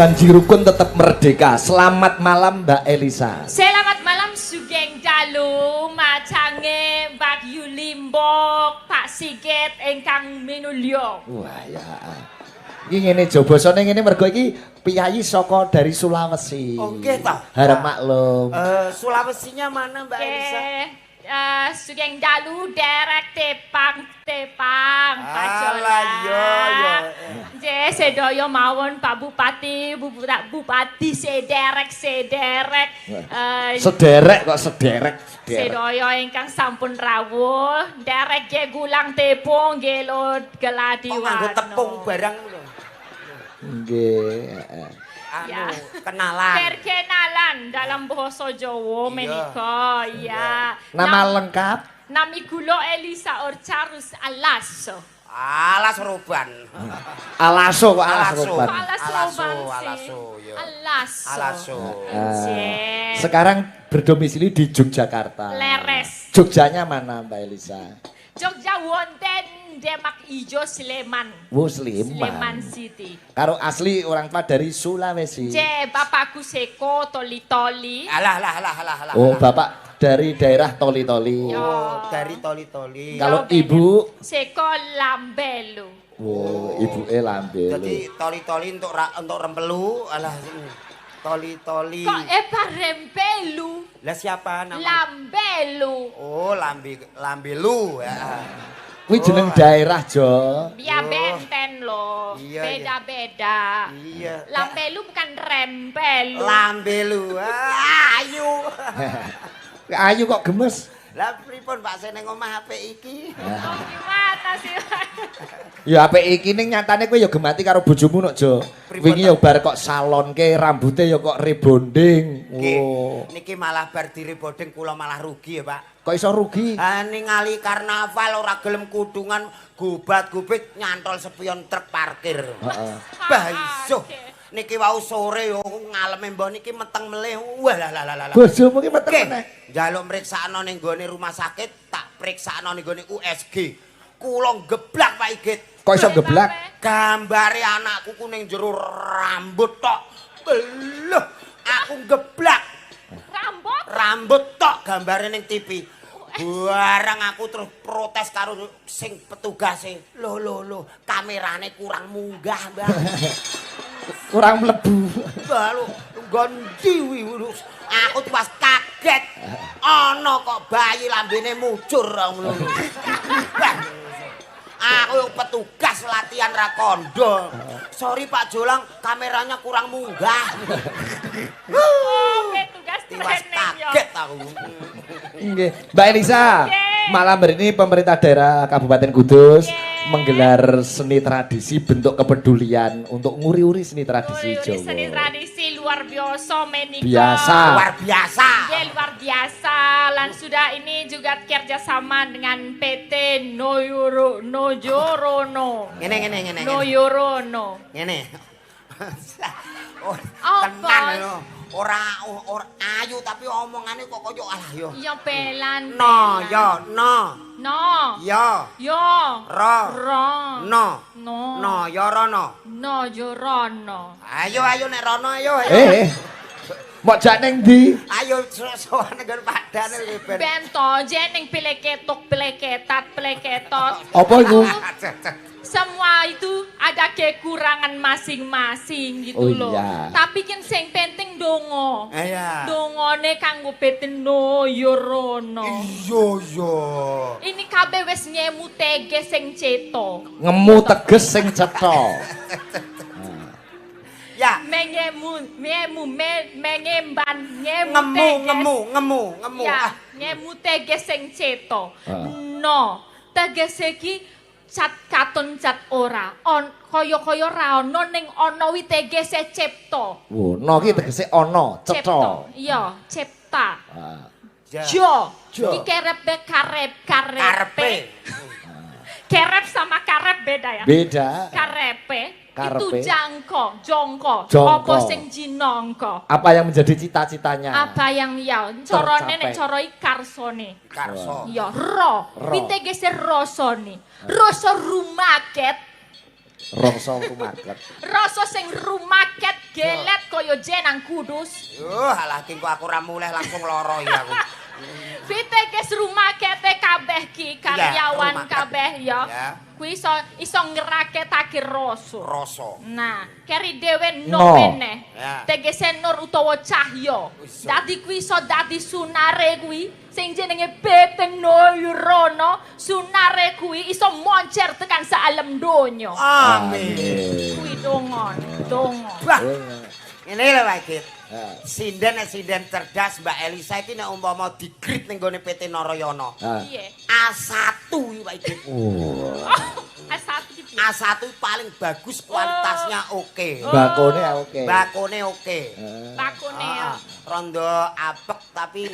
janji rukun tetap merdeka. Selamat malam Mbak Elisa. Selamat malam Sugeng Dalu, macange Mbak Yulimbok, Pak Sigit ingkang minulya. Wah ya. Iki ngene jo basane ngene mergo iki piyayi saka dari Sulawesi. Oh nggih ta. Harap maklum. Sulawesinya mana Mbak Elisa? Sugeng Dalu derek Tepang Alah yo. Je sedaya mawon Pak Bupati, Bupati sederek. Sederek kok sederek. Sedaya ingkang sampun rawuh, derek ge gulang tepung nggih lho geladi Kok nganggo tepung barang lho. Nggih. Ya. Kenalan. Perkenalan dalam bahasa Jawa menika ya. Nama lengkap? Nami kula Elisa Orcarus Alaso. Alas roban. Alaso kok alas Alaso. roban. Alaso, yo. Alaso. Sekarang berdomisili di Yogyakarta. Leres. Jogjanya mana Mbak Elisa? Jogja wonten Demak Ijo Sleman. Sleman City. Karo asli orang tua dari Sulawesi. Bapakku Seko Toli-Toli. Alah. Oh, bapak dari daerah Toli-Toli. Oh, dari Toli-Toli. Kalau ibu Seko Lambelu. Oh, ibu Lambelu. Jadi Toli-Toli untuk rempelu, alah Toli-Toli. Kok Rempelu? Lah siapa namanya? Lambelu. Oh, Lambelu ya. Kuwi jeneng daerah Jo. Biar benten loh. Iya, Beda-beda. Iya. Lambelu bukan rempelu. Lambelu. Ayu. Ayu kok gemes. Lah pripun Pak seneng omah apik iki? Oh, gimana sih? Ya apik iki ning nyatane kowe ya gemati karo bojomu nok Jo. Wingi ya bar kok salonke rambute ya kok rebonding. Oh. Niki malah bar direbonding kula malah rugi ya Pak. Kok iso rugi? Ningali karnaval ora gelem kudungan gubat-gubit nyantol spion truk parkir. Heeh. Bah iso. Niki wau sore yo ngaleme mbah niki meteng melih. Wah lah. Bojomu ki meteng meneh. Njaluk mriksakno ning gone rumah sakit, tak priksakno ning gone USG. Kula geblak Pak Igit. Kok iso geblak? Gambare anakku ku ning jero rambut tok. Lho, aku geblak. Rambut tok gambare ning TV. Barang aku terus protes karo sing petugase. Loh, kamerane kurang munggah, Mbak. Kurang mlebu. Mbak lho, gondi wi. Aku tuh pas kaget. Ana kok bayi lambene mujur ngono. Aku petugas latihan ra kondo. Sorry Pak Jolang, kameranya kurang munggah. Petugas Tiwas training ya. kaget aku. Nggih. Mbak Elisa, malam hari ini pemerintah daerah Kabupaten Kudus menggelar seni tradisi bentuk kepedulian untuk nguri-uri seni tradisi Jawa. Seni tradisi luar biasa menika. Luar biasa. Ya, luar biasa. Lan sudah ini juga kerjasama dengan PT Nojorono. Ngene. Noyorono. Ngene. Oh, Apa? tenan lho. Ora ayu tapi omongane kok koyo alah yo. Ya pelan. No. No. Yo. Yo. Ro. No. No. No, yo rono. No Yorono. Ayo nek rono ayo. Mok jak ning ndi? Ayo sowan nggon padane ben. Bento jeneng pleketot. Apa iku? Semua itu ada kekurangan masing-masing gitu Oh, loh. iya. Tapi kan sing penting dongo. Iya. Dongone kanggo PT Noyorono. Iya. Ini kabeh wis ngemu tege sing ceto. Ngemu teges sing cetha. Ya. Mengemban Ngemu. Ya, ngemu tege sing ceto. Ah. No, tegese iki cat katon cat ora. Kaya ra ono ning ana wi tegese cipta. Oh, no ki tegese ana, cetha. Iya, cipta. Ah. Jo. Jo. Iki karepe. Kerep sama karep beda ya? Beda. Karepe. Karepe. Itu jongko. Jongko. Apa sing jinongko? Apa yang menjadi cita-citanya? Apa yang ya carane nek Tercapai. cara karsone. Karso. Ya ro. Pitegese rasane. Rasa rumaket. Rasa rumaket. Rasa sing rumaket ge kaya jen nang Kudus. Lagi kok aku ora mulih langsung loro ya aku. Viteges rumah kete kabeh ki karyawan rumah kabeh ya. Ya. Kuwi iso ngerake takir rasa. Rasa. Nah, keri dhewe No. nopene. Ya. Tegese nur utawa cahya. Iso. Dadi kuwi iso dadi sunare kuwi sing jenenge Beten Noyrono. Sunare kuwi iso moncer tekan saalem donya. Amin. Kuwi dongon, dongo. Wah. Ngene lho Pak Git. Ah. Sinden cerdas Mbak Elisa iki nek umpama digrit ning gone PT Narayana. Piye? A1 iki Pak Git. Oh. S1 ki piye? A1 paling bagus kualitasnya oke. Bakone oke. Bakone oke. Bakune ya. Rondo apek tapi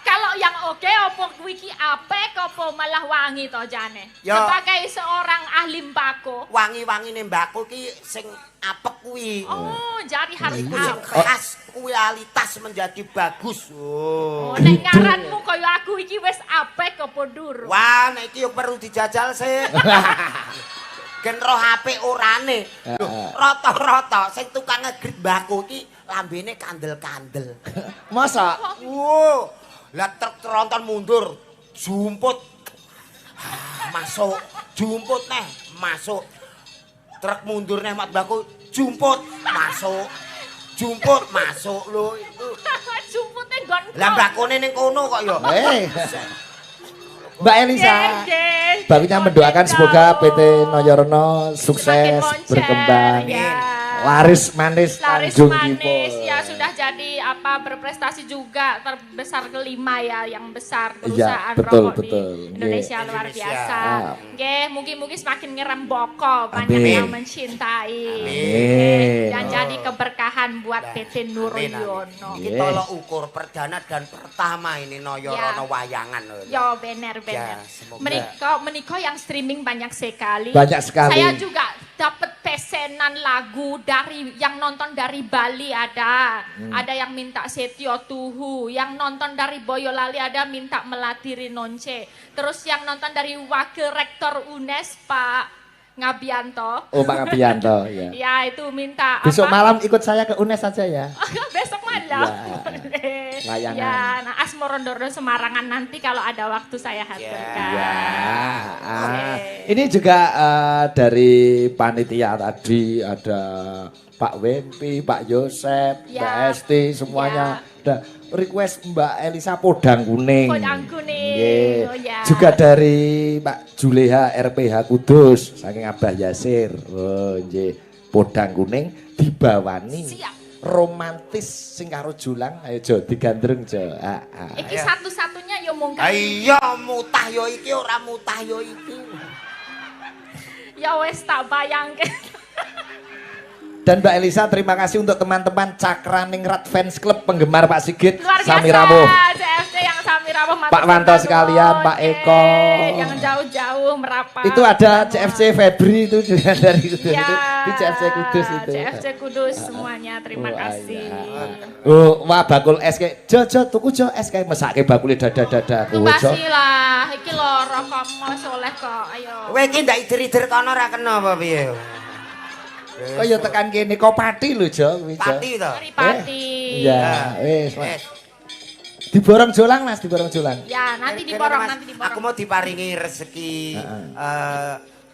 Kalau yang oke apa kuwi ki apik apa malah wangi to jane? Ya. Sebagai seorang ahli mbako. wangi-wangine mbako ki sing apek kuwi. Oh, jadi harus Iku sing apik. khas kualitas menjadi bagus. Oh, nek ngaranmu kaya aku iki wis apik apa durung? Wah, nek iki yo perlu dijajal sih. Gen roh apik orane. Lho, rata-rata sing tukang ngegrit mbako iki lambene kandel-kandel. Masa? Wow, lah truk tronton mundur, jumput. Masuk, jumput neh, masuk. Truk mundur neh mat mbako, jumput, masuk. Jumput, masuk lho itu. Jumpute nggon. Lah mbakone ning kono kok ya. Mbak Elisa, barunya mendoakan semoga PT Noyrono sukses, berkembang, laris manis, Laris Tanjung manis Kipul. ya sudah jadi berprestasi juga terbesar kelima ya yang besar Iya, perusahaan betul, rokok betul. di Indonesia Nggih. luar biasa. Ah. Nggih, mungkin semakin ngeremboko banyak Amin. yang mencintai. Amin. Nggih, dan jadi keberkahan buat PT Nuryono. Iki tolok ukur perdana dan pertama ini Noyrono wayangan lho. Ya benar-benar. Ya, semoga. Menikah yang streaming banyak sekali. Banyak sekali. Saya juga dapat pesanan lagu dari yang nonton dari Bali ada. Ada yang minta Setio Tuhu, yang nonton dari Boyolali ada minta Melati Rinonce. Terus yang nonton dari Wakil Rektor UNES Pak Ngabianto. Oh, Pak Ngabianto, ya. Ya, itu minta Besok apa? malam ikut saya ke UNES saja ya. Besok malam. Layangan. Ya, nah Asmorondoro Semarangan nanti kalau ada waktu saya haturkan. Ya. Oke. Ini juga dari panitia tadi ada Pak Wempi, Pak Yosep, Ya. Mbak Esti, semuanya. Ada request Mbak Elisa podang kuning. Podang kuning, Nggih. oh ya. Juga dari Pak Juleha RPH Kudus, saking Abah Yasir. Oh, nggih. Podang kuning dibawani. Siap. Romantis sing karo Julang, ayo Jo digandreng Jo. Iki satu-satunya yo mung Iya mutah yo iki ora mutah yo iki. ya wes tak bayangke. Dan Mbak Elisa terima kasih untuk teman-teman Cakraningrat Fans Club penggemar Pak Sigit, Luar biasa. Sami Rawuh. CFC yang Sami Rawuh matur Pak Wanto nuwun. sekalian, Pak Eko. Yang jauh-jauh merapat. Itu ada Semua. CFC Febri itu juga dari Kudus Ya, itu. Di CFC Kudus itu. CFC Kudus semuanya terima Oh, kasih. iya. Oh, wah bakul es kayak Jo tuku Jo es kayak mesake bakule dada-dada Lu kuwi Jo. basi lah, iki lho rokok mas oleh kok, ayo. Kowe iki ndak idir-idir kono ora kena apa piye? Kaya tekan kene kok pati lho Jo kuwi Jo. Pati to. Mari pati. Iya, wis. Wes. Diborong jolang Mas, diborong jolang. Ya, nanti Kene, diborong, Mas, nanti diborong. Aku mau diparingi rezeki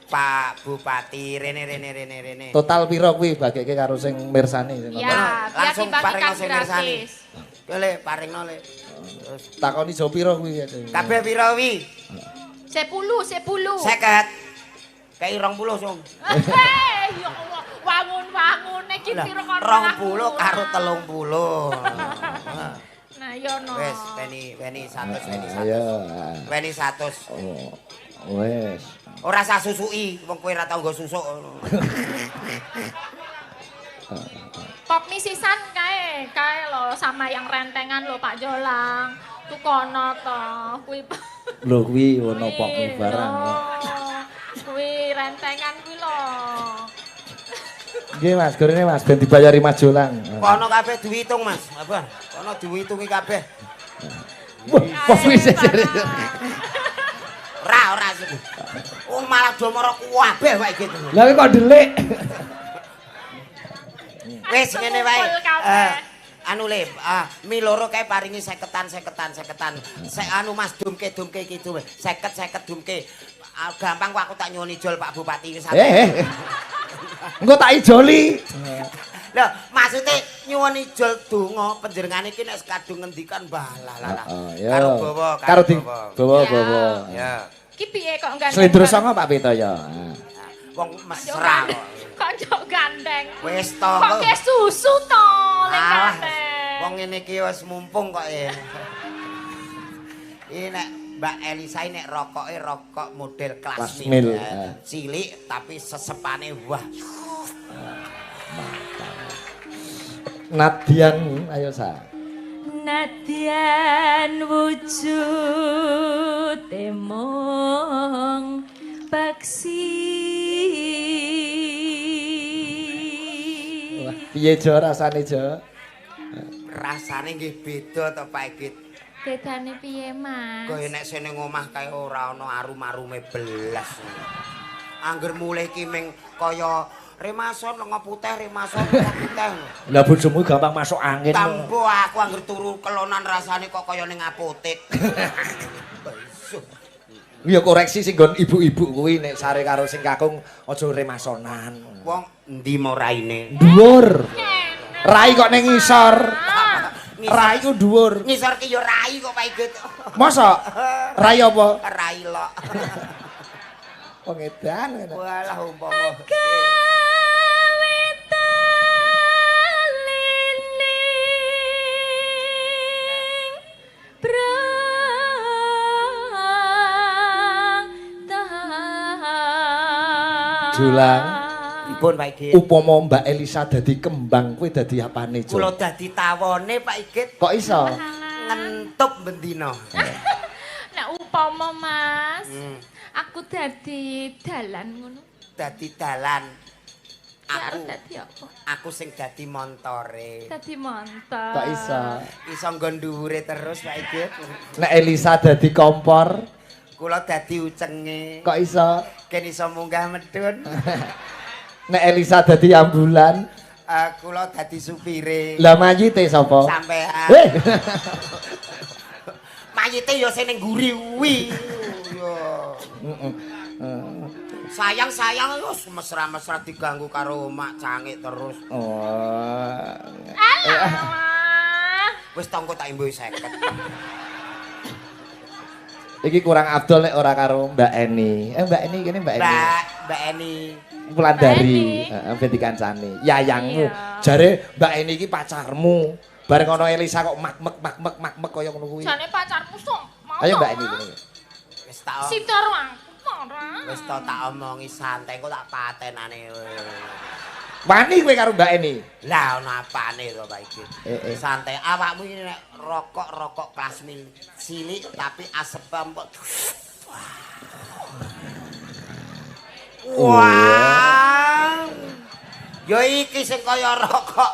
Pak Bupati Rene. Total piro kuwi bageke karo sing mirsani sing nonton? Ya, biar Langsung dibagikan paring sing mirsani. gratis. Yo Le, paringno Le. Takoni Jo piro kuwi. Kabeh piro wi? 10. 50. Kayak 20 song. Hei, ya Allah, wangun-wangun iki Lah, piro kono 20 aku? karo 30. Nah, yo no. Wes, weni 100, weni 100. Ayo. Weni 100. Oh. Wes. Ora usah susuki, wong kowe ora tau nggo susuk. Pop misisan kae lo sama yang rentengan lo Pak Jolang. Tuh kono to, kuwi. Lho kuwi ono pop Kuwi, barang. lho. Kuwi rentengan kuwi lo. Nggih Mas, gorene Mas ben dibayari Mas Jolang. Kono kabeh diwitung, Mas. Apa? Kono diwitungi kabeh. Wah, kuwi serius. Ora. Wong malah do mara kabeh wae gitu. Lah kok delik. Wis ngene wae. Kumpul kabeh. Anu le, mi loro kae paringi 50-an. Anu Mas dumke gitu. 50 dumke. Gampang kok aku tak nyuwun ijol Pak Bupati wis. Engko tak ijoli. Lho, maksude nyuwun ijol donga panjenengane iki nek kadung ngendikan balah. Karo bawa, karo bawa. Ya. Ki piye kok gandeng? Slendro songo Pak Pitoyo. Wong mesra kok. Kok njok gandeng? Wis to. Kok ke susu to ning gandeng. Wong ngene iki wis mumpung kok ya. Ini nek Mbak Elisa nek rokoke rokok model kelas mil. Cilik tapi sesepane wah. Nadian ayo sa. Nadian wujud mung paksi. Piye Jo rasane Jo? Rasane nggih beda to Pak Igit. Bedane piye, Mas? Kaya nek sene ngomah kae ora ana arum-arume belas. Angger mulih ki ming kaya remason lenga putih. Lah bojomu gampang masuk angin. Tambo aku angger turu kelonan rasane kok kaya ning apotek. Ya koreksi sing nggon ibu-ibu kuwi nek sare karo sing kakung aja remasonan. Wong endi mau raine? Dhuwur. Rai kok ning ngisor. Rai ku dhuwur. Ngisor ki ya rai kok Pak Igit. Masa? Rai apa? Rai lok. Wong edan. Walah umpama. Julang. Pripun Pak Igit? Upama Mbak Elisa dadi kembang kuwi dadi apane, Jo? Kula dadi tawone Pak Igit. Kok iso? Ngentup bendina. Nek upama Mas, aku dadi dalan ngono. Dadi dalan. Aku dadi apa? Aku sing dadi montore. Dadi montor. Kok iso? Iso nggon dhuwure terus Pak Igit. Nek Elisa dadi kompor, Kula dadi ucenge. kok iso? Ken iso munggah medun. Nek Elisa dadi ambulan, Kula dadi supire. lah mayite sapa? Sampean. Mayite ya sing ning guri kuwi. Yo. Sayang wis mesra-mesra diganggu karo mak cangik terus. Oh. Alah. Wis tongko tak imbuhi 50. Iki kurang abdol nek ora karo Mbak Eni. Mbak Eni kene Mbak Eni. Mbak Eni. Wulandari, heeh ben dikancani. Yayangmu. Iya. Jare Mbak Eni iki pacarmu. Bareng ana Elisa kok mak kaya ngono kuwi. Jane pacarmu sok. Mau Ayo to, Mbak Eni Mas? kene. Wis tak Sitor aku ora. wis tak omongi santai kok tak patenane. Wani kowe karo Mbak Eni. Lah ono apane to Pak iki? Santai. Santai awakmu iki nek rokok kelas mil cilik tapi asep empuk. Wah. Ya iki sing kaya rokok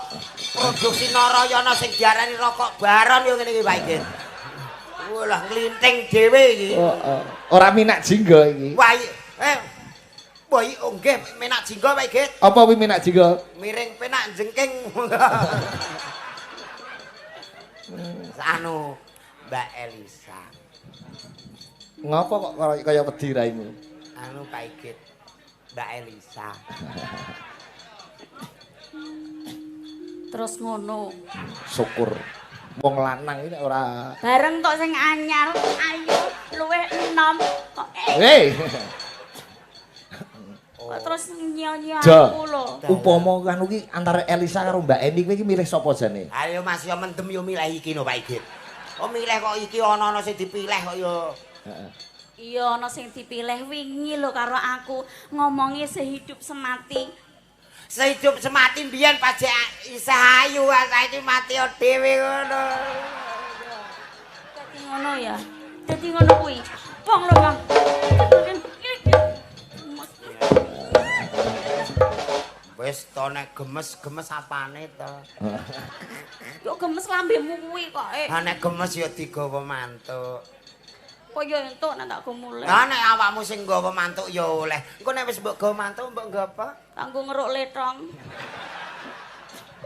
produksi Narayana sing diarani rokok baron yo ngene iki Pak iki. Walah nglinting dhewe iki. Ora minak jingga iki. Wah, boy nggih menak jingga Pak Igit. Apa kuwi minak jingga? Miring penak jengking. Anu Mbak Elisa. Ngopo kok kaya wedi raimu? Anu Pak Igit. Mbak Elisa. Terus ngono. Syukur. Wong lanang iki ora. Bareng tok sing anyar, ayo luwih enom kok Hei. kok terus nyanyi Jo. aku lho. Upama kan iki antara Elisa karo Mbak Eni kowe iki milih sapa jane? Ayo Mas yo mendem yo milih iki no Pak Igit. Oh milih kok iki ana sing dipilih kok yo. Heeh. Iya ana sing dipilih wingi lho karo aku ngomongi sehidup semati. Sehidup semati mbiyen pajak isih ayu saiki mati dhewe ngono. Dadi ngono ya. Dadi ngono kuwi. Wong lho, Bang. Wis to nek gemes apane to? Yo gemes lambemu kuwi kok. Ha nek gemes ya digawa mantuk. Kaya entuk nek tak go mulih. Lah nek awakmu sing nggawa mantuk ya oleh. Engko nek wis mbok gawa mantuk mbok nggo apa? Kanggo ngeruk letong.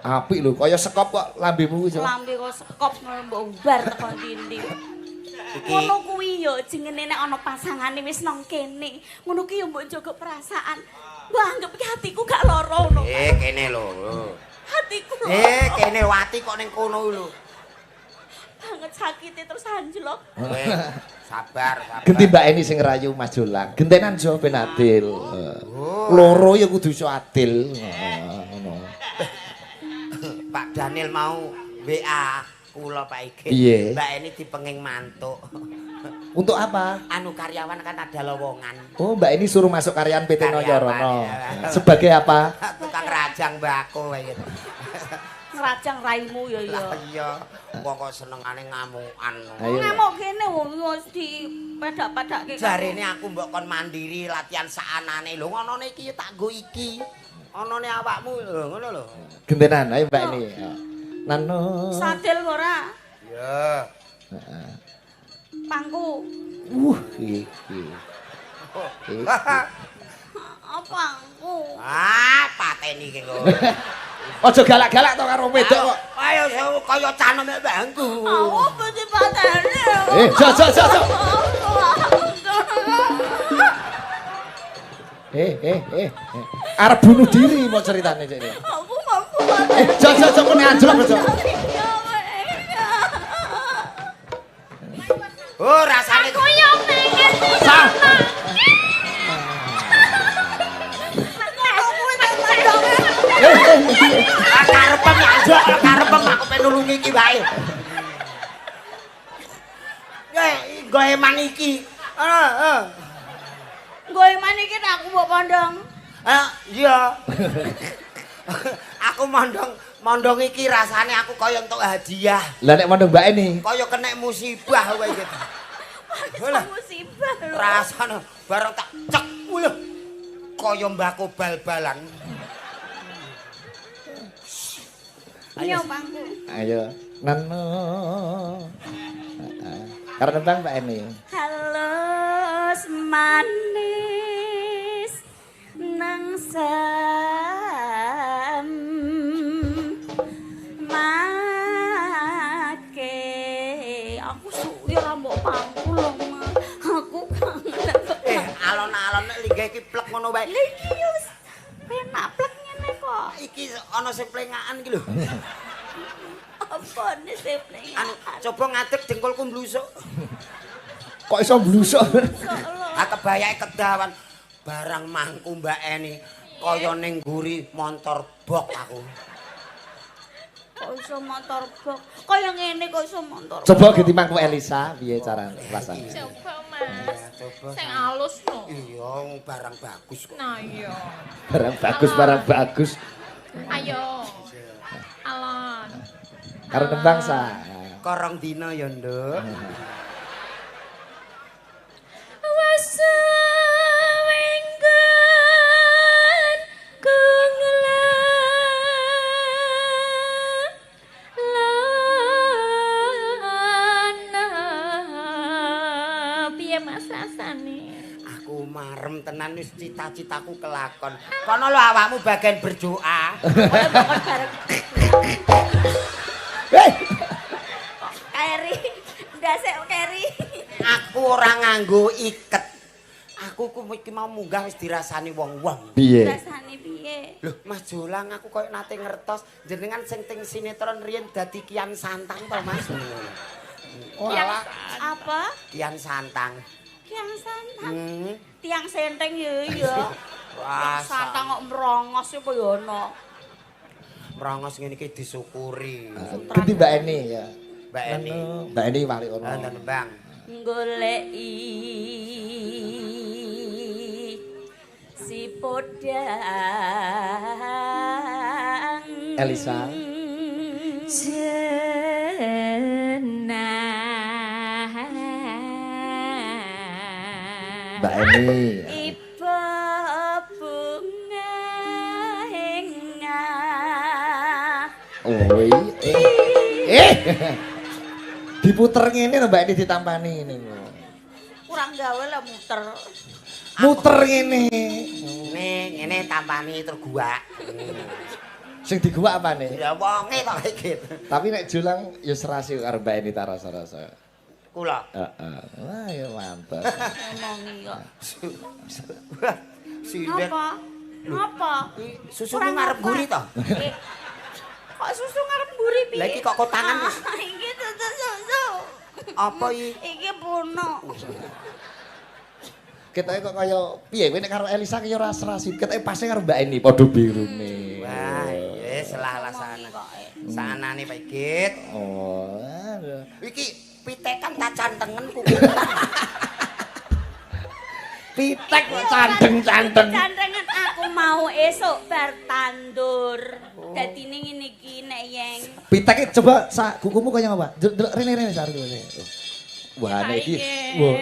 Apik lho, kaya sekop kok lambemu iso. Lambe kok sekop mbok umbar tekan dinding. Ngono kuwi yo jengene nek ana pasangane wis nang kene. Ngono ki yo mbok jaga perasaan. Mbok anggap ki hatiku gak lara ngono. Kene lho. Hatiku lho. Kene wati kok ning kono lho. Banget sakite terus anjlok. Sabar. Genti Mbak Eni sing ngerayu Mas Jolang. Gentenan jo ben adil. Loro ya kudu iso adil. Ngono. Pak Daniel mau WA kula Pak Ige. Piye? Mbak Eni dipenging mantuk. Untuk apa? Anu karyawan kan ada lowongan. Oh, Mbak Eni suruh masuk karyawan PT Karyawan, Noyorono. ya. Sebagai apa? Tukang rajang mbako kayak gitu. Ngrajang raimu yo yo. Lah iya, wong kok senengane ngamukan. Ayo. Ngamuk kene wong wis dipedak-pedake. Jarene aku mbok kon mandiri latihan saanane lho ngonone iki tak nggo iki. Onone awakmu lho ngono lho. Gentenan ayo Mbak Eni. Nano. Sadil ora? Ya. Pangku. Iki. Apa aku? Pateni iki kok. Aja galak-galak to karo wedok kok. Ayo kaya canem mbangku. Apa sih patene? Jo. Arep bunuh diri mau ceritane cek ini. Aku mampu patene. Jo kene anjlok jo. Oh, rasane Aku yo pengen Sah. karepem anjlok karepem aku pengen nulungi iki wae. Nggo eman iki. Nggo iman iki aku mbok pondong. Iya. Aku mondong iki rasane aku kaya entuk hadiah. Lah nek mondong Mbak Eni. Kaya kena musibah wae gitu. Lah Musibah lho. rasane bareng tak cek lho. Kaya mbako bal-balan. Ayo pangku. Ayo. Nano. Karena Bang Mbak Eni. Halus manis nang sam make aku suwi ora mbok pangku lho Ma. Aku kangen. Alon-alon nek linggih iki plek ngono wae. Lha iki wis penak plek ngene kok. Iki ana sing plengakan iki lho. Apa nih seplengan? Anu coba ngadeg dengkulku mblusuk. Kok iso blusuk? Kebayake kedawan barang mangku Mbak Eni kaya ning nguri montor bok aku. Kok iso motor bok? Kaya ngene kok iso motor. Coba ganti mangku Elisa, piye cara rasane? coba Mas. Coba. Sing alus no. Iya, barang bagus kok. Nah iya. Barang bagus. Ayo. Alon. Karo tembang sa. Korong dina ya, Nduk. Wasawenggan kunglan piye Mas rasane? Aku marem tenan wis cita-citaku kelakon. Kono lho awakmu bagian berdoa. Kaya bakal bareng. Keri. Ndasek keri. Aku ora nganggo iket. Aku iki mau munggah wis dirasani wong-wong. Piye? Rasane piye? Loh, Mas Jolang aku koyo nate ngertos jenengan sing ting sinetron riyen dadi Kian Santang to, Mas. Yang Apa? Kian Santang. Tiang santang. Tiang Senteng ya. Wah, Santang kok merongos ya kaya ono. merongos ngene iki disyukuri. Ganti Mbak Eni ya. Mbak Eni. Mbak Eni wali ono. Wonten, Bang. Goleki si podang Elisa. Mbak Eni. Iba bunga henga. Oi. Diputer ngene lho Mbak Eni ditampani ngene lho. Kurang gawe lah muter. Muter ngene. Ngene tampani terguak. Sing diguwak apane? Ya wonge tok iki. Tapi nek julang ya serasi karo Mbak Eni ta rasa-rasa. Kula. Heeh. Wah, ya mantap. Ngomongi kok. Sindet. Apa? Susu ngarep guri to? Kok susu ngarep mburi piye? Lah iki kok kotangan. Iki susu. Apa iki? Iki puno. Ketoke kok kaya piye kowe nek karo Elisa kaya ora serasi. Ketoke pas karo Mbak Eni padha birune. Wah, wis salah sana. Sanane Pak Igit. Oh. Aduh. Iki pitekan tak cantengen kuku. Pitek kok candeng-candeng. Cantengan aku mau esuk bar tandur. Dadine ngene iki nek yeng. Piteke coba kukumu kaya apa? Delok rene-rene sar ngene. Wah, nek iki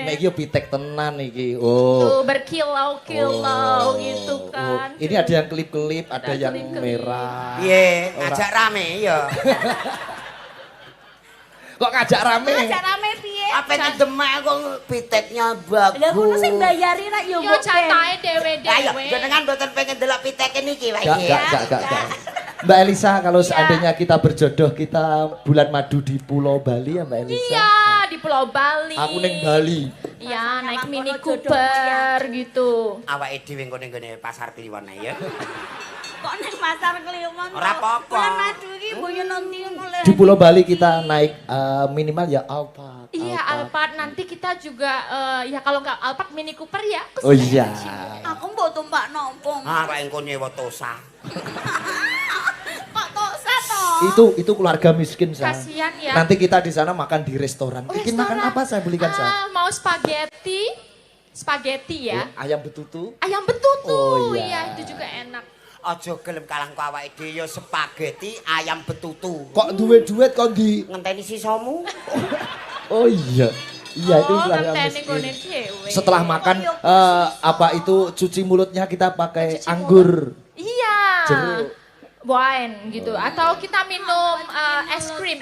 nek iki pitek tenan iki. Oh. Tuh berkilau-kilau gitu kan. Ini ada yang kelip-kelip, ada yang kelip-kelip. merah. Piye, ngajak rame ya. Kok ngajak rame? Ngajak rame piye? Apa nek demek kok piteknya bagus. Lah ngono sing bayari rak yo Yo catahe Ayo, dewe-dewe. jenengan mboten pengen delok piteke niki, Pak Gak, Igit. gak. Mbak Elisa, kalau seandainya kita berjodoh, kita bulan madu di Pulau Bali ya Mbak Elisa? Iya, di Pulau Bali. Aku neng Bali. Iya, naik Pasangan Mini kono jodohku Cooper gitu. Awake dhewe engko ning gone pasar Kliwon ae ya. Kok ning pasar Kliwon. Ora apa-apa. Bulan madu iki boyo nanti ngono Di Pulau Bali kita naik minimal ya Alphard. Iya, Alphard nanti kita juga ya kalau nggak Alphard Mini Cooper ya. aku Oh iya. Aku mbok tumpak nopo. Ah, Pak engko nyewa Tosa. Kok tosa to? Itu keluarga miskin Sa. Kasihan ya. Nanti kita di sana makan di restoran. Oh, Bikin makan restoran. apa saya belikan Sa? Mau spaghetti. Spaghetti ya. Oh, ayam betutu. Ayam betutu. Oh, iya. Iya, itu juga enak. Aja gelem kalang ku awake dhewe ya spaghetti ayam betutu. Kok duet-duet kok di... Ngenteni sisamu. Oh iya. Iya itu Oh, keluarga ngenteni gone miskin. dhewe. Setelah makan apa itu cuci mulutnya kita pakai Cuci anggur. Iya. Jeruk. Wine gitu. Atau kita minum es krim.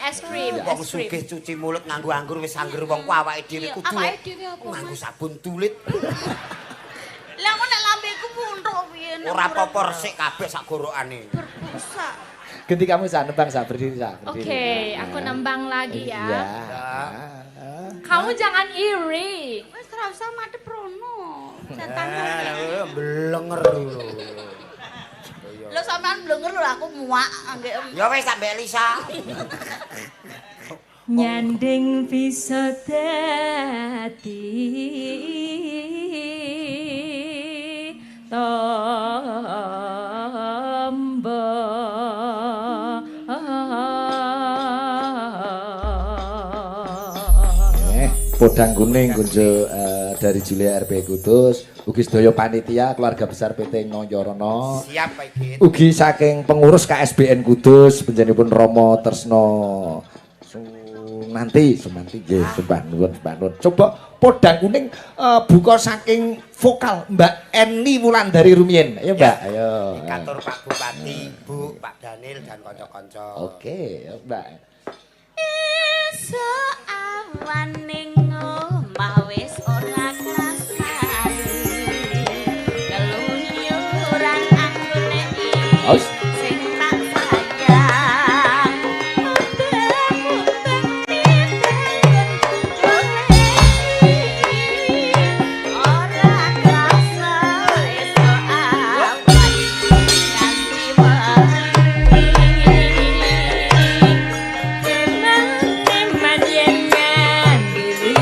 Wong sugih cuci mulut nganggo anggur wis anggur wong ku awake dhewe Iya, kudu. awake dhewe apa, Nganggo Mas? sabun tulit. Lah kok nek lambeku puntuk piye? nek Ora ora apa-apa resik kabeh sak gorokane. berbusa. Ganti kamu Sa, nebang Sa, berdiri Sa. Berdiri. Oke, aku nembang lagi ya. Iya. Kamu jangan iri. Wis ora usah madhep rono. Setan. Blenger dulu. Lho sampean blenger lho aku muak anggek. Ya wis tak mbek Lisa. Nyanding bisa dadi tombo. Podang kuning kunjo dari Julia RP Kudus, ugi sedaya panitia keluarga besar PT Noyorono. Siap Pak Igit. Ugi saking pengurus KSBN Kudus panjenenganipun Romo Tresno. Nanti semanti nggih sembah nuwun. Coba podang kuning buka saking vokal Mbak Eni Wulandari Rumiyin. Ayo Mbak, ayo. Katur Pak Bupati, Bu, Pak Daniel dan kanca-kanca. Oke, ya, Mbak. Esuk awan ning omah wis ora krasani. Keluyuran anggone Aus. sing tak sayang. Muteng-muteng titeken ora krasa esuk awan nganti wengi. Senang manjengan diri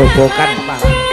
grobokan malah.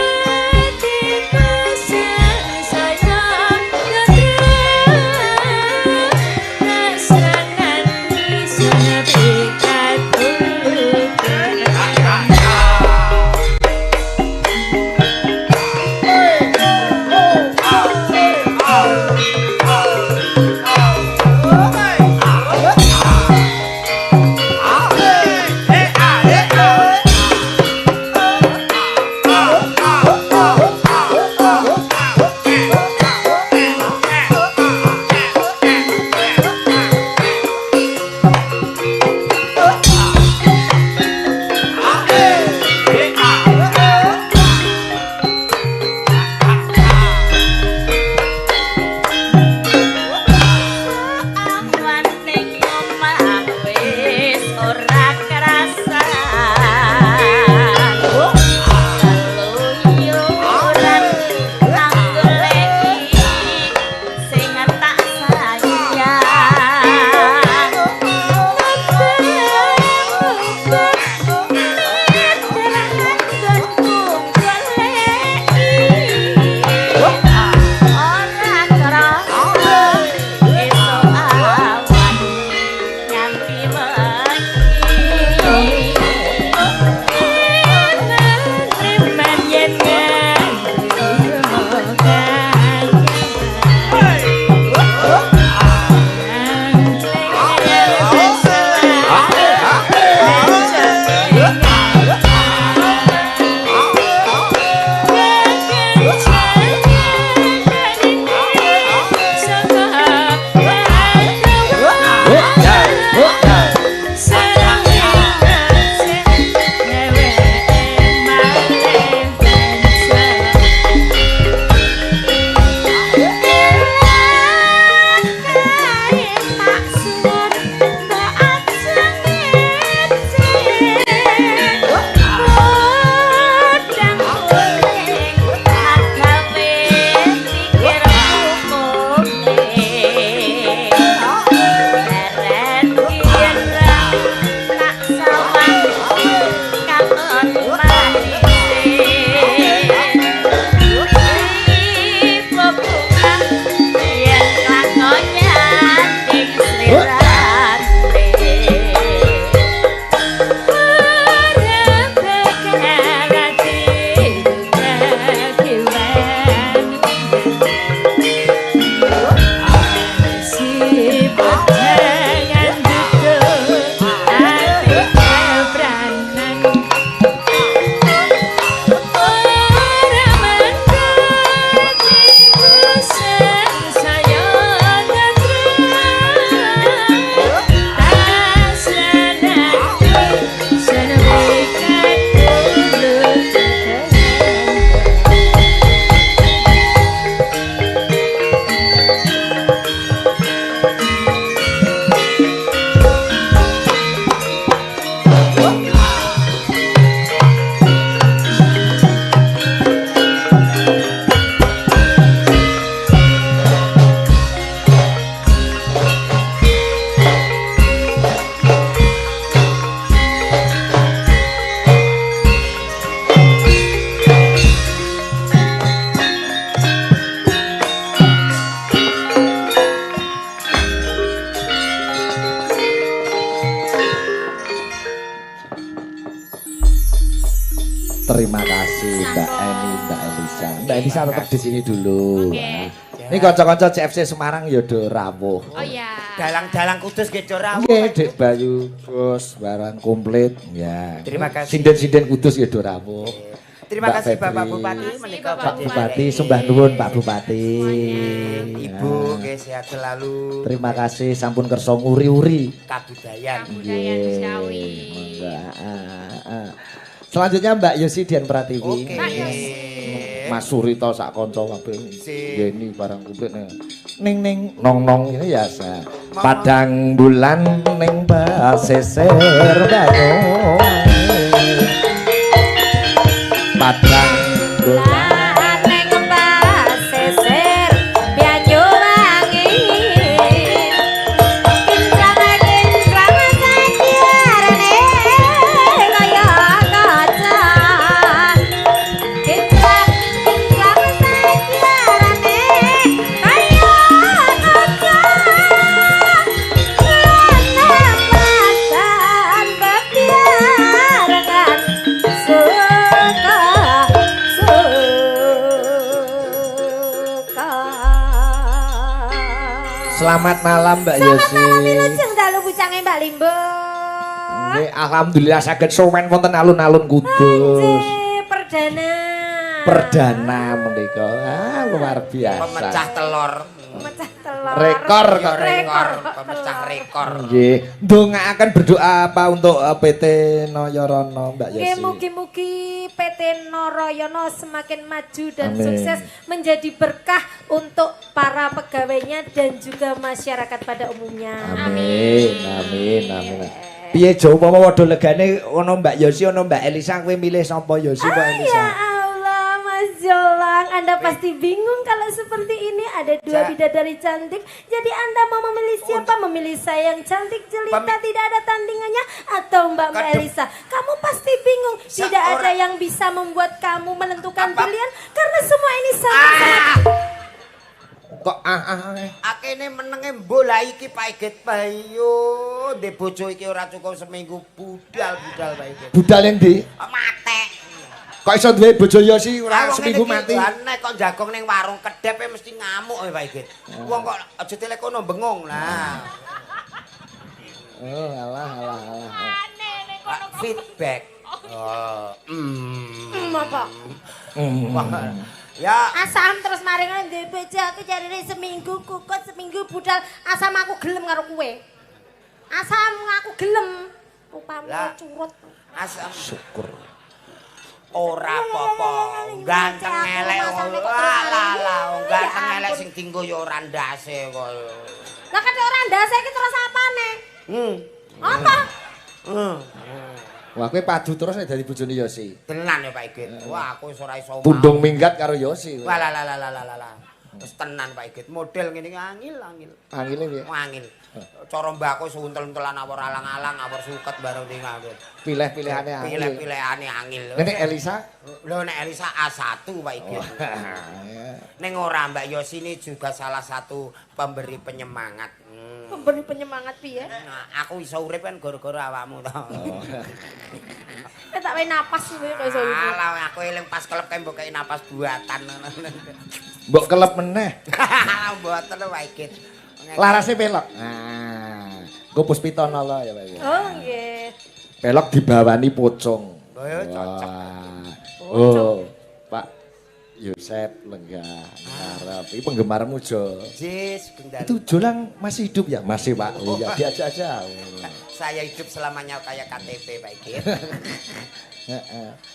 Terima kasih Mbak Eni, Mbak Elisa. Mbak Elisa tetap di sini dulu. Oke. Ini kanca-kanca CFC Semarang ya do rawuh. Oh iya. Dalang-dalang Kudus ge rawuh. Nggih, Dek Bayu, bos barang komplit. Ya. Terima kasih. Sinden-sinden Kudus ya do rawuh. Terima Mbak kasih Febri. Bapak Bupati menika Pak Bupati, sembah nuwun Pak Bupati. Ibu Ya. nggih sehat selalu. Terima kasih sampun kersa nguri-uri. Kabudayan. Kabudayan Betawi. Monggo. Selanjutnya Mbak Yosi Dian Pratiwi. Oke. Mbak Yosi. Mas Surito sak kanca kabeh. Sip. Yeni barang komplit ning ning nong nong ini ya sa. Padang bulan ning baseser banyu. Padang bulan Selamat malam Mbak Yosi. Selamat malam Wilujeng dalu bucange Mbak Limbo. Nggih, alhamdulillah saged sowan wonten alun-alun Kudus. Anjir, perdana. Perdana menika. Luar biasa. Pemecah telur. Pemecah telur. Rekor kok. Rekor, pemecah rekor. Nggih, ndongaaken berdoa apa untuk PT Noyorana Mbak Nggih, Yosi? mugi-mugi PT Narayana semakin maju dan Amin. sukses menjadi berkah untuk para pegawainya dan juga masyarakat pada umumnya. Amin, amin, amin. Piye Jo, apa waduh legane ono Mbak Yosi, ono Mbak Elisa, kowe milih sapa Yosi apa Ya Elisa? Allah, Mas Jolang, Anda pasti bingung kalau seperti ini ada dua bidadari cantik. Jadi Anda mau memilih siapa? Memilih saya yang cantik jelita tidak ada tandingannya atau Mbak Elisa? Kamu pasti bingung. Tidak ada yang bisa membuat kamu menentukan pilihan karena semua ini sama-sama. Kok Akene menenge bola iki Pak Iget Bayu. Ndek bojo iki ora cukup seminggu budal Pak Iget. budal yang ndi? Mate. Kok iso duwe bojo Yosi ora seminggu mati? Nek kok jagong ning warung kedep mesti ngamuk Pak Iget. Wong kok aja telekono bengung lah. Oh, alah. Aneh ning kono kok. Feedback. Apa? Ya, Asam terus mari ngono ndek bojo aku jarine seminggu kukut seminggu budal asam aku gelem karo kowe. Asam aku gelem. Rupamu Lah. curut. asam Syukur. ora apa-apa. Ganteng elek lah. Ganteng elek sing dienggo ya ora ndase kok. Lah kan ora ndase iki terus apane? Apa? Wah, kowe padu terus nek dadi bojone Yosi. Tenan ya Pak Iget. Wah, aku wis ora iso mau. Tundung minggat karo Yosi. Wah lah. Wis tenan Pak Iget. Model ngene iki angil. Angile piye? Angil. Cara mbako suntel-untelan awor alang-alang, awor suket bareng ning ngawit. Pilih-pilihane angil. Pilih-pilihane angil. Nek Elisa? Lho nek Elisa A1 Pak Iget. Ning ora Mbak Yosi ini juga salah satu pemberi penyemangat. Memberi penyemangat piye? Nah, aku iso urip kan gara-gara awakmu to. Tak wae napas kuwi kok iso urip. Alah aku eling pas kelep kae mbok kei napas buatan. Mbok kelep meneh. Mboten Pak Iget. Larase pelok. Nah, nggo Puspita Nala ya Pak. Oh nggih. Pelok dibawani pocong. Oh, ya, cocok. Wah. Oh, Pak Yosep Lenggah ngarep. Iki penggemarmu Jo. Jis, gendal. Itu Jolang masih hidup ya? Masih Pak. Oh ya diajak aja. Saya hidup selamanya kayak KTP Pak Iget.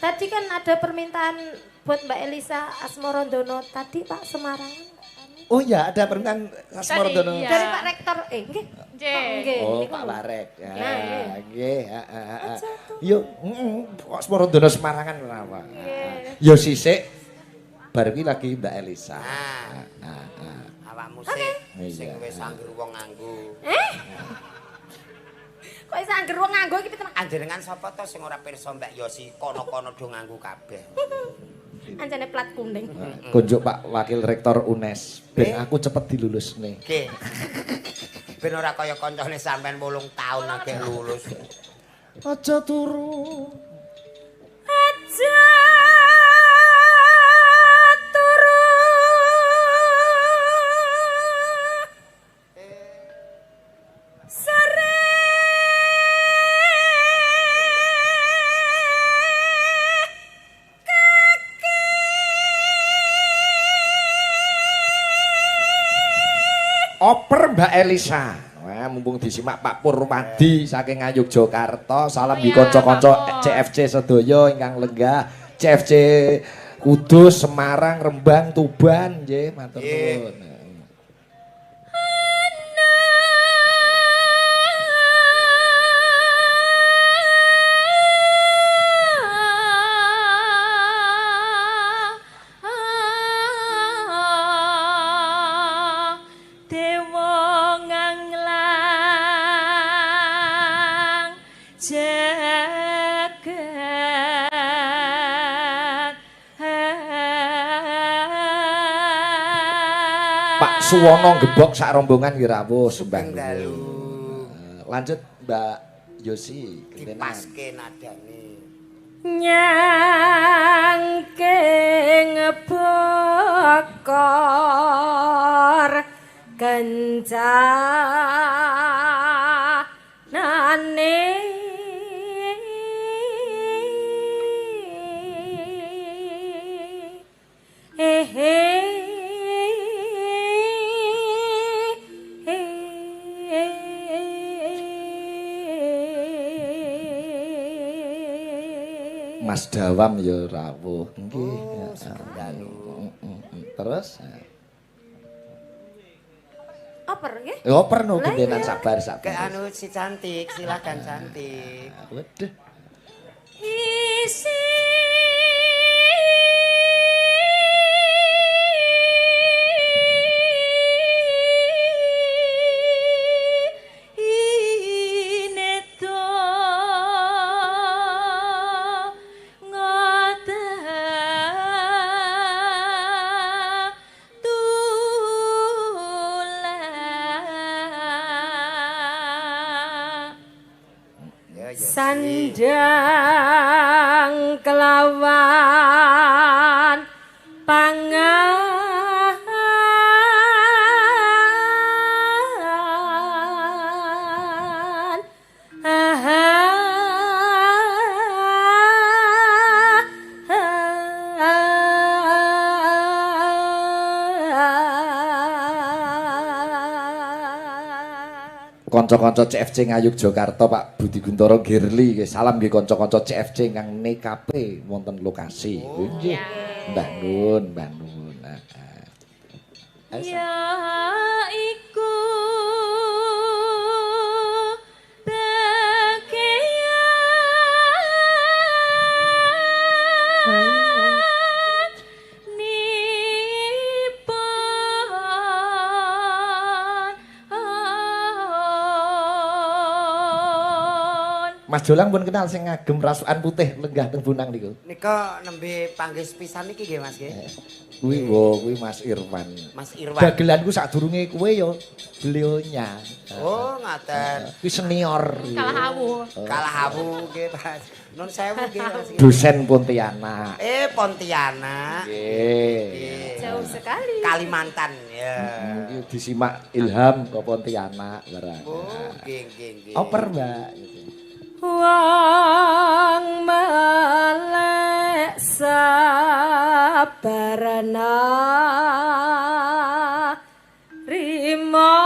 Tadi kan ada permintaan buat Mbak Elisa Asmorondono tadi Pak Semarang. Oh ya, ada permintaan Asmorondono. Tadi, iya. Dari Pak Rektor nggih. Nggih. Nggih. Oh, niku Pak lho. Barek. Ya, Nggih. nggih, Aja tuh. Yuk, kok Asmorondono Semarangan kenapa? Nggih. Yo sisik bar iki lagi Mbak Elisa. Awakmu sik sing Iya. wis anggur wong nganggo. Kok iso angger wong nganggo iki piteneng. Anjenengan sapa to sing ora pirsa Mbak Yosi kono-kono do nganggo kabeh. Ancane plat kuning. Kunjuk Pak Wakil Rektor UNES. Ben aku cepet dilulusne. Nggih. Ben ora kaya kancane sampean 8 taun akeh lulus. Aja turu. Aja turu. Sore. Oper Mbak Elisa. Wah, mumpung disimak Pak Purwadi saking Ngayogyakarta. Salam di kanca-kanca CFC sedaya ingkang lenggah. CFC Kudus, Semarang, Rembang, Tuban, nggih, matur nuwun. Dewa nganglang jagat Pak Suwono gebok sak rombongan ki rawuh sembah Dalu. Lanjut Mbak Yosi, gentenan. Dipaske nadane. nyangking bokor kencang Mas Dawam ya rawuh. Nggih. Terus Oper nggih? ya oper no Lah, gendenan iya. sabar. Ke anu si cantik, silakan cantik. Waduh. Isi ineto ngata tulah Ya, ya. Sandang kelawan pangan Kanca-kanca CFC Ngayuk Jakarta Pak Budi Guntoro Girly nggih salam nggih kanca-kanca CFC ingkang nekape wonten lokasi. Nggih. Mbah Nun, Mbah Nun. ya iku takian nipon Mas Jolang pun kenal sing ngagem rasukan putih lenggah teng Bunang niku. Nika nembe panggih pisan iki nggih Mas nggih. Kuwi kuwi Mas Irwan. Mas Irwan. Dagelanku sadurunge kowe ya beliaunya. Oh, ngaten. Kuwi senior. kalah awu. Kalah awu nggih Mas. Nun sewu nggih Mas. nggih. Dosen Pontianak. Pontianak. Nggih. jauh sekali. Kalimantan ya. Iki disimak Ilham ke Pontianak barang. Oh, nggih nggih nggih. Oper, Mbak. Wang melek sabarana rimo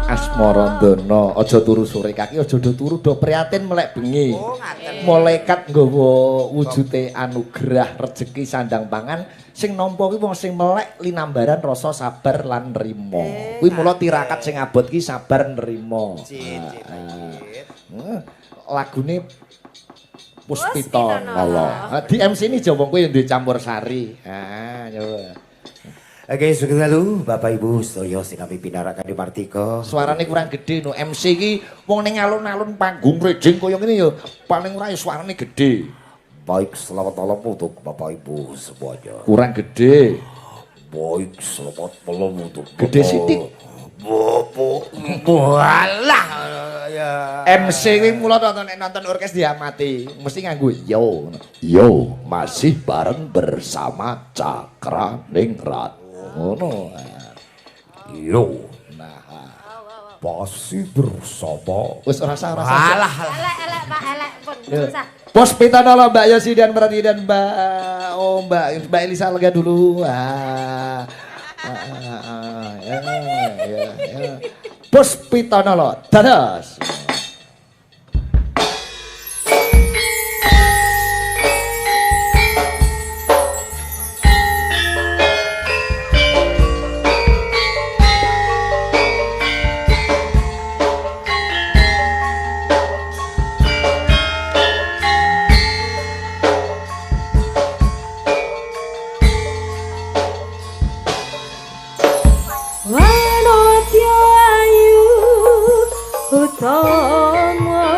Asmarandana aja turu sore kaki aja do turu do prihatin melek bengi. Oh, ngaten. Malaikat nggawa wujude anugerah rejeki sandang pangan sing nampa kuwi wong sing melek linambaran rasa sabar lan nrimo. Kuwi mula tirakat sing abot ki sabar nrimo. Lagune Puspita Nala. Di MC ini Jawa kuwi duwe campur sari. Coba. Oke, sugeng dalu Bapak Ibu sedaya sing kami pinarakan di Martika. Suarane kurang gede no MC iki wong ning alun-alun panggung rejing kaya ngene ya paling ora ya suarane gede. Baik, selamat malam untuk Bapak Ibu semuanya. Kurang gede. Baik, selamat malam untuk Gede sithik. Bapak. Walah ya. MC kuwi mula nonton orkes diamati mesti nganggo yo. Yo, masih bareng bersama Cakra Ningrat. Ngono. Yo, Nah, pasti bersama. wis ora usah. Alah, Elek Pak, elek pun susah. Puspita Nala Mbak Yosi dan Prati dan Mbak Elisa lega dulu. Ya. Puspita Nala dados. Wanotya ayu utama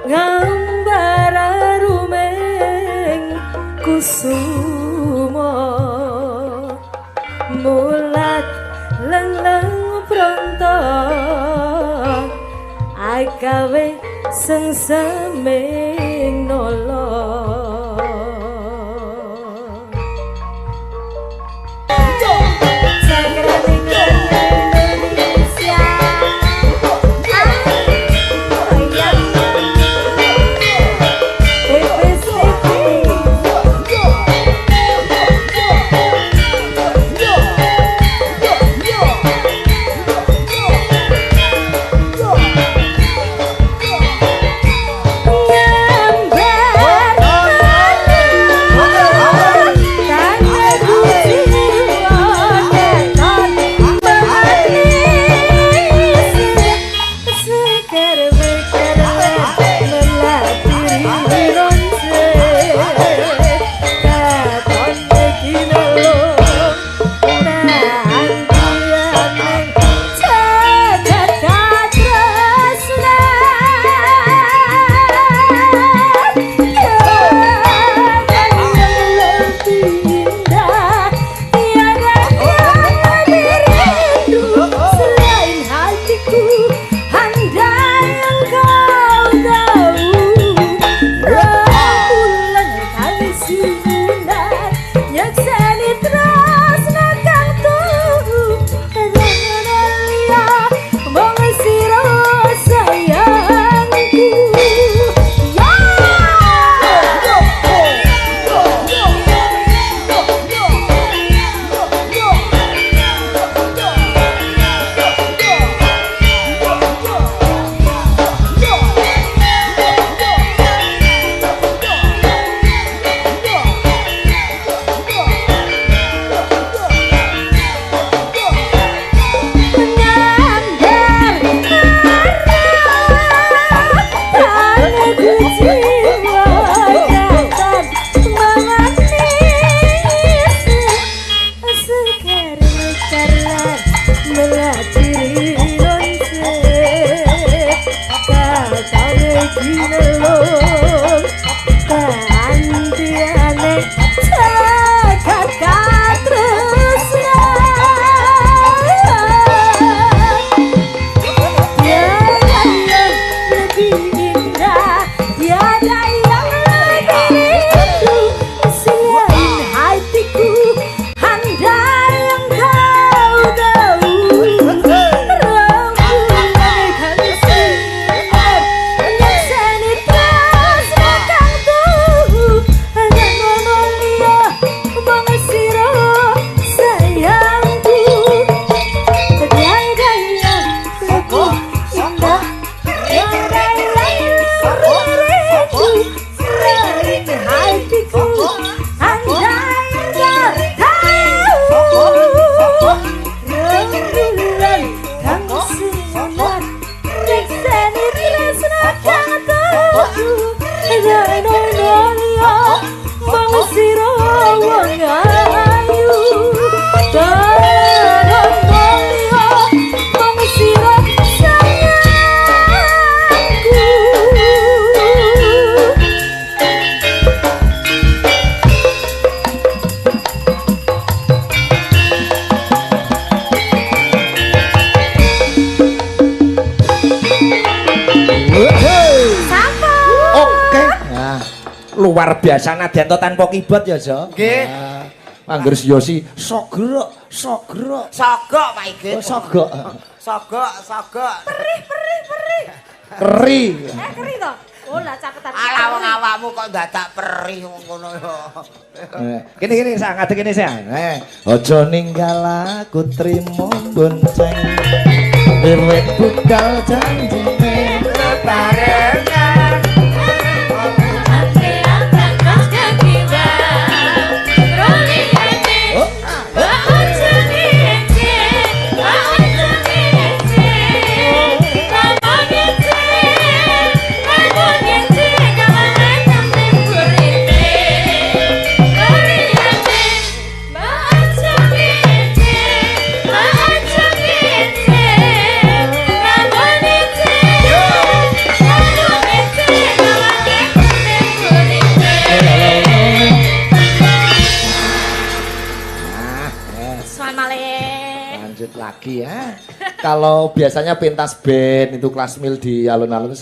gambar rumeng kusuma mulat leng-leng pronto agawe sengseming nolong Indonesia alun kandiane jagat katresna tiada yang lebih indah tiada yang lebih rindu selain hatiku andai yang kau tahu rembulan kan sinar nyakseni tresna kang tuhu ngono liya bang sira sayangku tiada yang lebih indah tiada yang lebih rindu selain hatiku andai yang kau tahu rembulan kang sinar nyakseni tresna kang tuhu ngono liya bang sira wong ayu ngono liya bang sira sayangku. Sapa? Oke. Nah, luar biasa nadyan to tanpa keyboard ya, Jo. Nggih. Angger Yosi sok gerok, sok gerok. Sogok Pak Igit. Oh, sogok. Sogok. Keri. Keri to? Oh lah caketan. Ala wong awakmu kok dadak perih ngono yo. Kene sak ngadeg kene sak. Aja ninggal aku trimo bonceng. Wiwit budal janjine Barengan lanjut lagi ya. Kalau biasanya pentas band itu kelas mil di alun-alun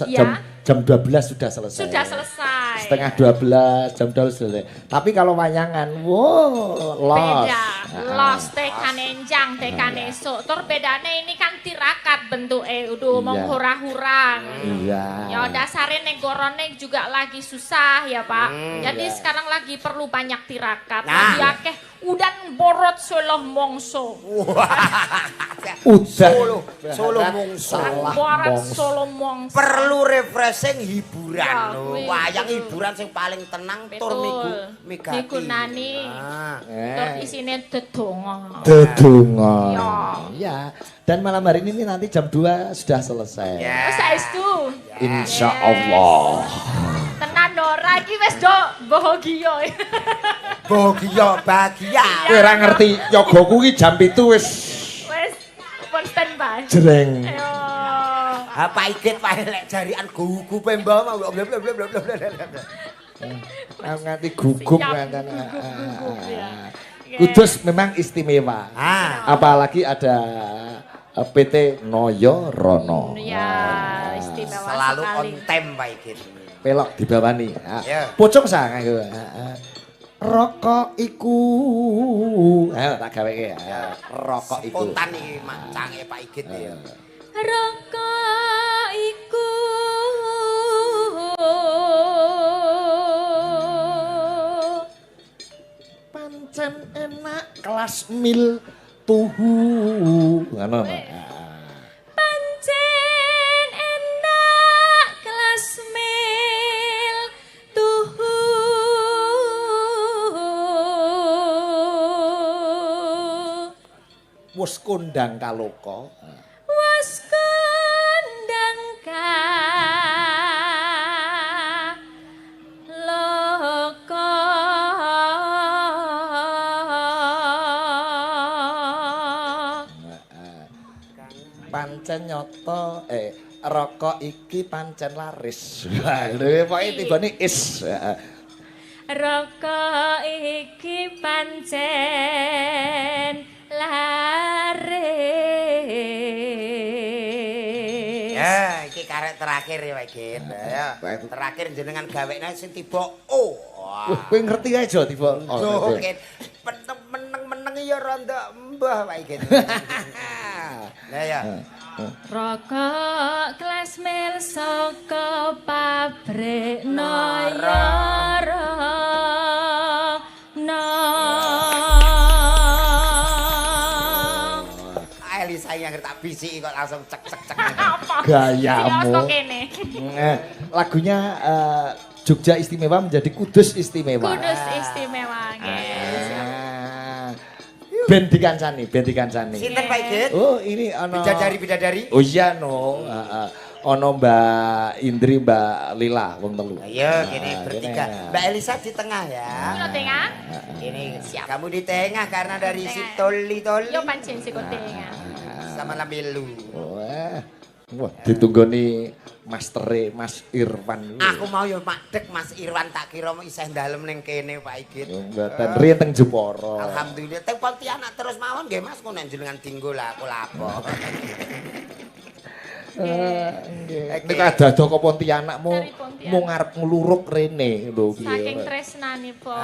jam 12 sudah selesai. Sudah selesai. Setengah 12, jam 12 selesai. Tapi kalau wayangan, wow, los. Beda. Los tekan enjang, tekan esuk. Tur bedane ini kan tirakat bentuke, udah Iya. mong hura-hurang. Iya. Ya dasarnya negorone juga lagi susah ya Pak. Jadi iya. sekarang lagi perlu banyak tirakat. Nah. Lagi akeh udan borot soloh mongso. Udah. Solo mungso. Salah Borat mongso. solo mongso. Perlu refreshing hiburan Ya, lho. kuwi, Wayang betul. hiburan sing paling tenang tur migati. Migunani. Ah. Tur isine dedonga. Dedonga. Ya. Ya. Dan malam hari ini nanti jam 2 sudah selesai. Ya. Saestu. Insya Allah. Tenan ora iki wis do bahagia. Bahagia. Kowe ora ngerti yogaku iki jam 7 wis Wis pun standby. jreng. Ayo. Apa Igit pae lek jarian gugu pembawa mau Nganti gugup Siap, kan. gugup, ya. Kudus memang istimewa. Ah. Apalagi ada PT Noyo Rono. Ya, istimewa Selalu on sekali. time Pak Igit. Pelok dibawani. Ya. Pucuk sang aku. Rokok iku. Ayo tak gaweke ya. Rokok iku. Spontan iki mancange Pak Igit ya. Rokok iku Pancen enak kelas mil tuhu. Ngono. pancen enak kelas mil tuhu. Wes kondang kaloka. Was kondang loka. Pancen nyoto rokok iki pancen laris. Lho pokoke tibane is. Rokok iki pancen laris. Ya, iki karek terakhir ya, Pak Git. Ya, terakhir jenengan gawekne sing tiba Wah, kowe ngerti ae Jo tiba. Oh, Git. Meneng-meneng ya ronda mbah, Pak Git. Lah ya. Rokok kelas mil saka pabrik Nayara. Elisa yang tak bisiki kok langsung cek. Gayamu. kene. Lagunya Jogja Istimewa menjadi Kudus Istimewa. Kudus istimewa, guys. Ben dikancani. Sinten Pak Git? Oh, ini ana Bidadari. Oh iya no. Ono Mbak Indri, Mbak Lila wong telu. Ayo gini bertiga. Mbak Elisa di tengah ya. Yo tengah. Ini kamu di tengah karena dari si Toli. Yo pancen sik tengah. Sama Lamilu. Wah, ditunggoni mastere Mas Irwan. Aku mau yo madeg Mas Irwan tak kira mau isih dalem ning kene Pak Igit. Mboten riyen teng Jepara. Alhamdulillah teng Pontianak terus mawon nggih Mas kok nek jenengan tinggal aku lapo. Nek ada ke Pontianak mau ngarep ngluruk rene lho piye. Saking tresnanipun.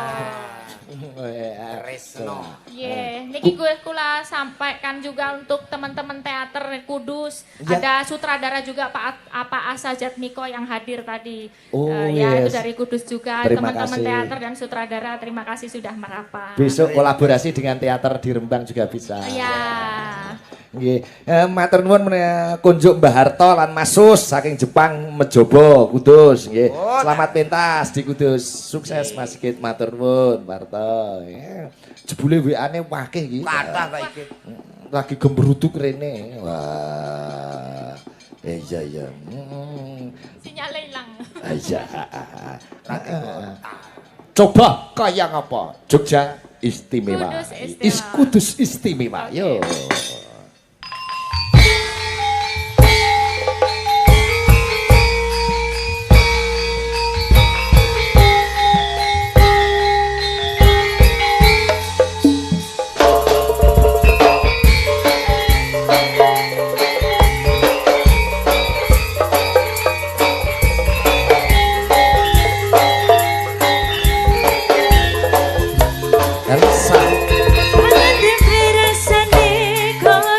Tresno. Niki gue kula sampaikan juga untuk teman-teman teater Kudus. Ya. Ada sutradara juga Pak Asa Jatmiko yang hadir tadi. Oh, Ya yes. itu dari Kudus juga. Terima Teman-teman kasih. teater dan sutradara terima kasih sudah merapat. Besok kolaborasi dengan teater di Rembang juga bisa. Ya. Nggih. Matur nuwun kunjuk Mbah Harto lan Mas Sus saking Jepang Mejobo Kudus nggih. Selamat pentas di Kudus. Sukses Mas Sigit matur nuwun Mbah Harto. Ya. Jebule WA-ne akeh iki. Kathah Pak Igit. Lagi gembruduk rene. Wah. Iya. Sinyalnya hilang. Iya. Coba kayak apa? Jogja Istimewa. Kudus Istimewa. Kudus Istimewa. Yo. Rasane kok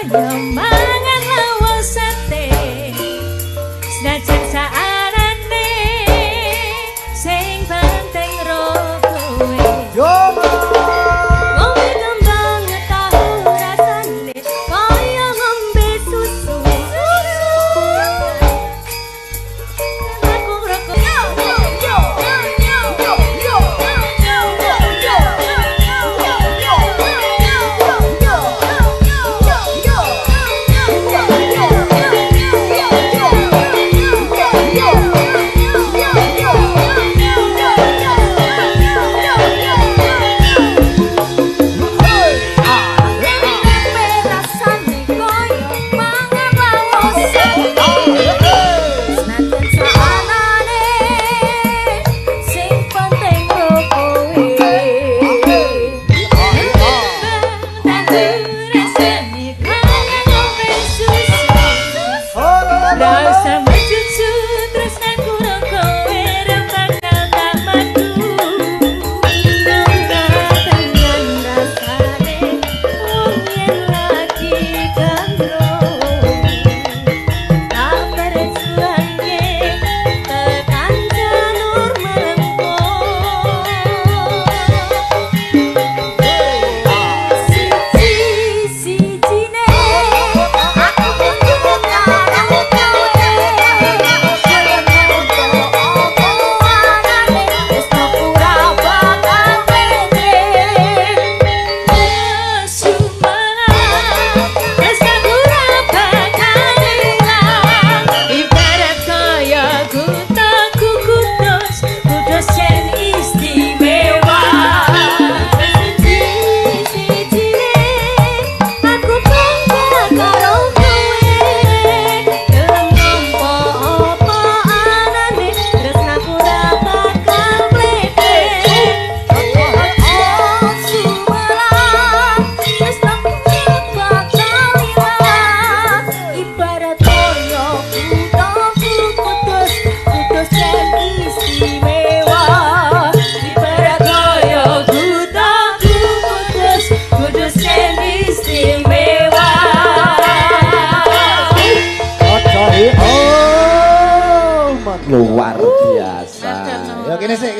kene sik.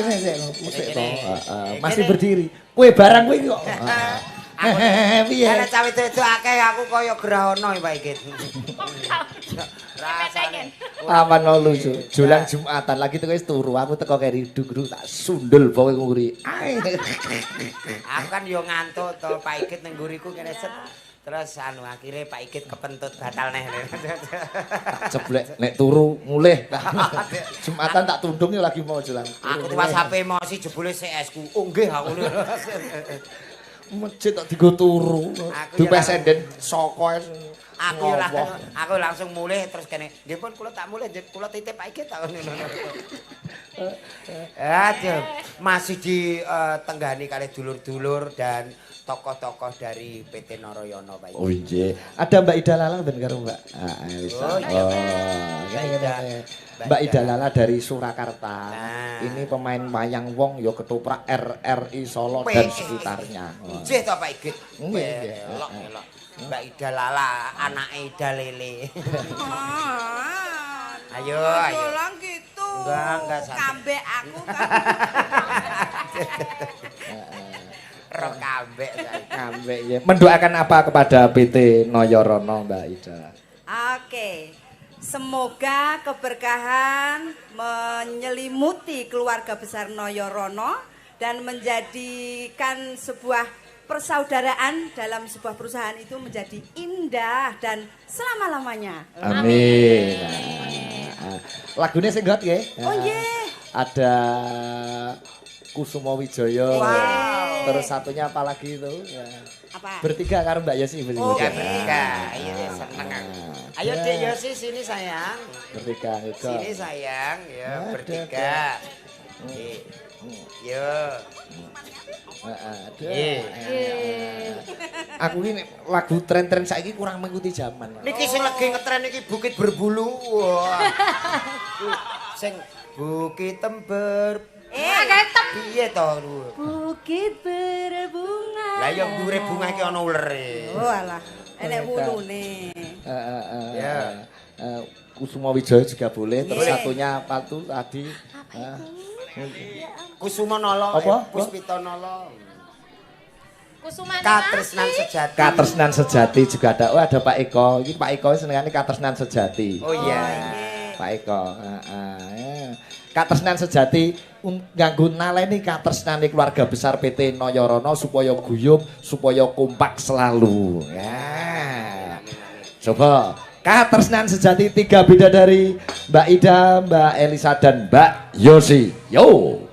Musik to. Masih berdiri. Kowe barang kowe kok. Piye? Ana cawe itu akeh aku kaya grahono Pak Ikit. Rasane. Aman lo lucu. Julang Jumatan lagi tuh wis turu. Aku teko keri dugru tak sundul bae nguri. Aku kan yo ngantuk to Pak Ikit ning nguriku kene set. Terus akhirnya Pak Ikit kepentut batal neh. Ceblek nek turu mulih. Jumatan tak tundung ya lagi mau julang. Aku tuwas HP emosi jebule CS-ku. Oh nggih aku. Masjid tak digo turu. Dipesenden saka Aku langsung mulih terus kene. Nggih pun kula tak mulih kula titip Pak Ikit tak ngono. Aduh, masih ditenggani kali dulur-dulur dan tokoh-tokoh dari PT Narayana Pak Ikit. Oh iya. Ada Mbak Ida Lala ben karo Mbak. Oh iya. Mbak Ida Lala dari Surakarta. Ini pemain wayang wong ya ketoprak RRI Solo dan sekitarnya. Nggih to Pak Ikit. Nggih. Elok. Mbak Ida Lala, anake Ida Lele. Ayo. Tolong gitu. Enggak Kambek aku kan. Rok kambek saya. Kambek ya. Mendoakan apa kepada PT Noyorono Mbak Ida? Oke. Semoga keberkahan menyelimuti keluarga besar Noyorono dan menjadikan sebuah persaudaraan dalam sebuah perusahaan itu menjadi indah dan selama-lamanya. Amin. Lagunya sing got nggih. Oh nggih. Ada Kusumo Wijaya. Wow. Terus satunya apa lagi itu? Ya. Apa? Bertiga karo Mbak Yosi. Oh, Ya bertiga. Iya seneng aku. Ayo Dek Yosi sini sayang. Bertiga itu. Sini sayang, ya bertiga. Yo. Aku ini lagu tren-tren saiki kurang mengikuti zaman. Niki sing lagi ngetren iki Bukit Berbulu. Wah. Sing Bukit Tember. Piye to? Bukit berbunga. Lah ya dhuwure bunga iki ana ulere. Oh alah, enek wulune. Ya. Kusumo Wijaya juga boleh. Terus Boleh. satunya apa tuh tadi? Kusuma Nolo, Apa? Puspita Nolo. Kusumane Katresnan Sejati. Katresnan Sejati juga ada. Oh ada Pak Eko. Ini Pak Eko senengane Katresnan Sejati. Oh iya. Pak Eko. Katresnan Sejati nganggo naleni katresnane keluarga besar PT Noyorono supaya guyub, supaya kompak selalu. Ya. Coba Katresnan Sejati 3 bidadari Mbak Ida, Mbak Elisa dan Mbak Yosi. Yo.